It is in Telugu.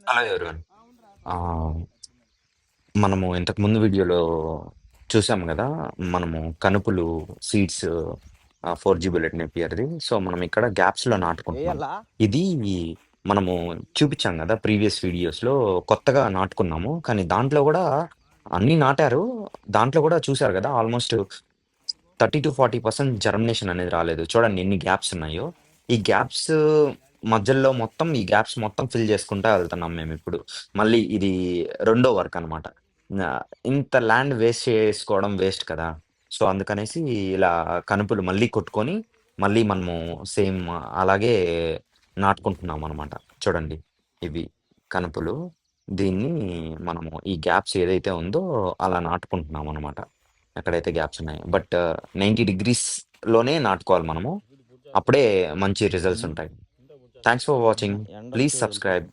Hello everyone. ఆహ్, మనము ఇంతకు ముందు వీడియోలో చూసాం గదా! మనము కనుపులు సీడ్స్ 4జీ బుల్లెట్ నేపియర్‌ది. సో, మనం ఇక్కడ గ్యాప్స్‌లో నాటుకుంటున్నాం. వేయాలా? ఇది మనము చూపిచ్చాం గదా! ప్రీవియస్ వీడియోస్‌లో కొత్తగా నాటుకున్నాము. కానీ దాంట్లో గూడా అన్నీ నాటారు. దాంట్లో గూడా చూసారు గదా! ఆల్‌మోస్ట్ 30-40% జర్మినేషన్ అనేది రాలేదు. చూడండి ఎన్ని గ్యాప్స్ ఉన్నాయో. ఈ గ్యాప్స్ మధ్యలో మొత్తం ఈ గ్యాప్స్ మొత్తం ఫిల్ చేసుకుంటా వెళ్తున్నాం మేమిప్పుడు. మళ్ళీ ఇది రెండో వర్క్ అనమాట. ఇంత ల్యాండ్ వేస్ట్ చేసుకోవడం వేస్ట్ కదా! సో, అందుకనేసి ఇలా కనుపులు మళ్ళీ కొట్టుకొని, మళ్ళీ మనము సేమ్ అలాగే నాటుకుంటున్నామనమాట. చూడండి ఇవి కనుపులు. దీన్ని మనము ఈ గ్యాప్స్ ఏదైతే ఉందో అలా నాటుకుంటున్నామనమాట. ఎక్కడైతే గ్యాప్స్ ఉన్నాయో. బట్ 90 డిగ్రీస్‌లోనే నాటుకోవాలి మనము. అప్పుడే మంచి రిజల్ట్స్ ఉంటాయి. Thanks for watching. ఎండ ప్లీజ్ వస్తే సబ్స్క్రైబ్.